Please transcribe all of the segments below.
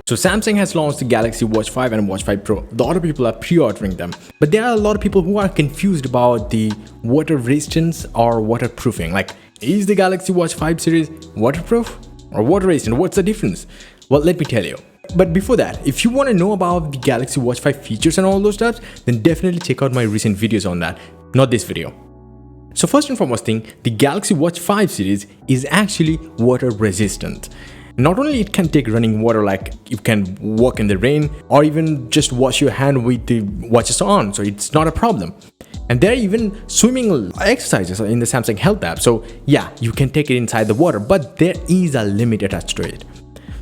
So Samsung has launched the Galaxy Watch 5 and Watch 5 Pro. A lot of people are pre-ordering them. But there are a lot of people who are confused about the water resistance or waterproofing. Like, is the Galaxy Watch 5 series waterproof or water resistant? What's the difference? Well, let me tell you. But before that, if you want to know about the Galaxy Watch 5 features and all those stuff, then definitely check out my recent videos on that, not this video. So first and foremost thing, the Galaxy Watch 5 series is actually water resistant. Not only it can take running water, like you can walk in the rain or even just wash your hand with the watches on, so it's not a problem. And there are even swimming exercises in the Samsung Health app, so yeah, you can take it inside the water, but there is a limit attached to it.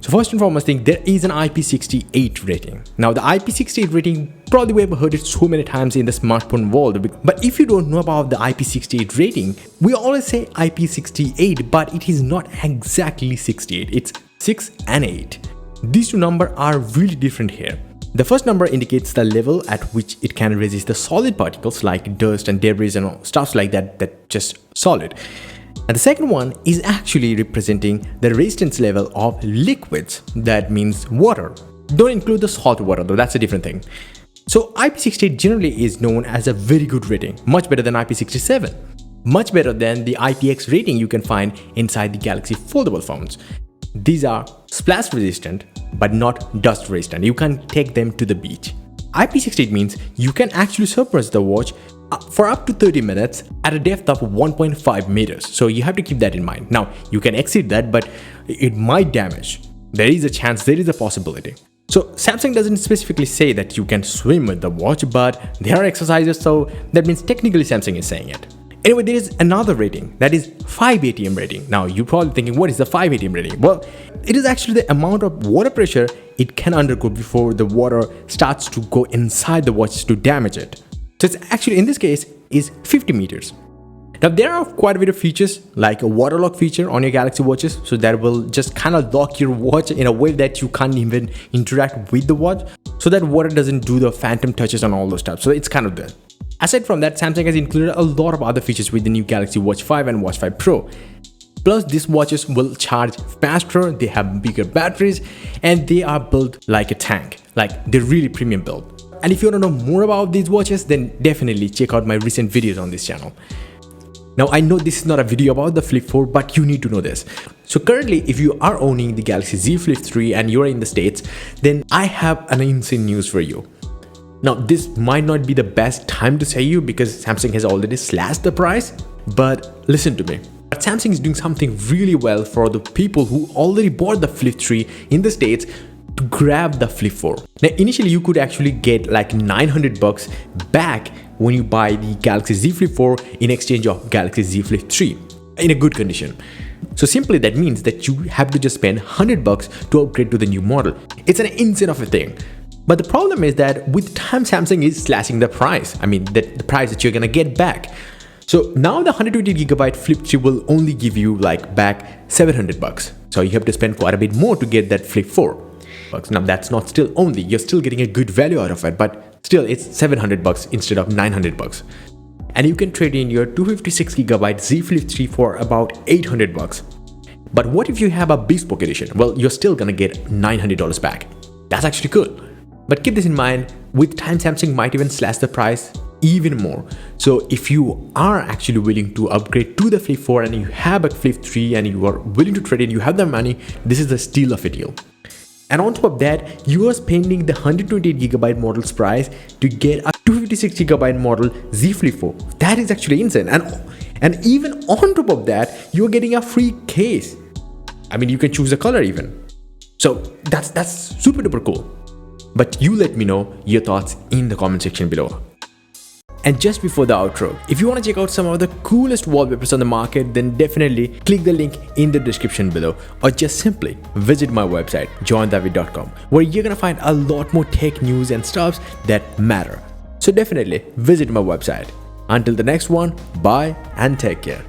So first and foremost thing, there is an IP68 rating. Now the IP68 rating, probably we have heard it so many times in the smartphone world, but if you don't know about the IP68 rating, we always say IP68, but it is not exactly 68, it's 6 and 8. These two numbers are really different here. The first number indicates the level at which it can resist the solid particles like dust and debris and stuff like that just solid. And the second one is actually representing the resistance level of liquids, that means water. Don't include the salt water though, that's a different thing. So IP68 generally is known as a very good rating, much better than IP67. Much better than the IPX rating you can find inside the Galaxy foldable phones. These are splash resistant but not dust resistant. You can take them to the beach. IP68 means you can actually submerge the watch for up to 30 minutes at a depth of 1.5 meters. So you have to keep that in mind. Now you can exceed that, but it might damage. There is a chance, there is a possibility. So Samsung doesn't specifically say that you can swim with the watch, but there are exercises, so that means technically Samsung is saying it. Anyway, there is another rating, that is 5 atm rating. Now you're probably thinking, what is the 5 atm rating? Well, it is actually the amount of water pressure it can undergo before the water starts to go inside the watch to damage it. So it's actually, in this case, is 50 meters. Now there are quite a bit of features like a water lock feature on your Galaxy watches, so that will just kind of lock your watch in a way that you can't even interact with the watch, so that water doesn't do the phantom touches and all those stuff. So it's kind of there. Aside from that, Samsung has included a lot of other features with the new Galaxy Watch 5 and Watch 5 Pro. Plus, these watches will charge faster, they have bigger batteries, and they are built like a tank. Like, they're really premium built. And if you want to know more about these watches, then definitely check out my recent videos on this channel. Now, I know this is not a video about the Flip 4, but you need to know this. So currently, if you are owning the Galaxy Z Flip 3 and you're in the States, then I have an insane news for you. Now, this might not be the best time to say you because Samsung has already slashed the price, but listen to me. Samsung is doing something really well for the people who already bought the Flip 3 in the States to grab the Flip 4. Now, initially you could actually get like $900 back when you buy the Galaxy Z Flip 4 in exchange of Galaxy Z Flip 3 in a good condition. So simply that means that you have to just spend $100 to upgrade to the new model. It's an insane of a thing. But the problem is that with time Samsung is slashing the price. I mean, the price that you're gonna get back. So now the 120GB Flip 3 will only give you like back $700. So you have to spend quite a bit more to get that Flip 4. Now that's not still only, you're still getting a good value out of it, but still it's $700 instead of $900. And you can trade in your 256GB Z Flip 3 for about $800. But what if you have a bespoke edition? Well, you're still gonna get $900 back. That's actually cool. But keep this in mind, with time Samsung might even slash the price even more. So if you are actually willing to upgrade to the Flip 4 and you have a Flip 3 and you are willing to trade in, you have the money, this is the steal of a deal. And on top of that, you are spending the 128GB model's price to get a 256GB model Z Flip 4. That is actually insane. And even on top of that, you're getting a free case. I mean, you can choose a color even. So that's super duper cool. But you let me know your thoughts in the comment section below. And just before the outro, if you want to check out some of the coolest wallpapers on the market, then definitely click the link in the description below, or just simply visit my website johndavid.com, where you're gonna find a lot more tech news and stuffs that matter. So definitely visit my website. Until the next one, bye and take care.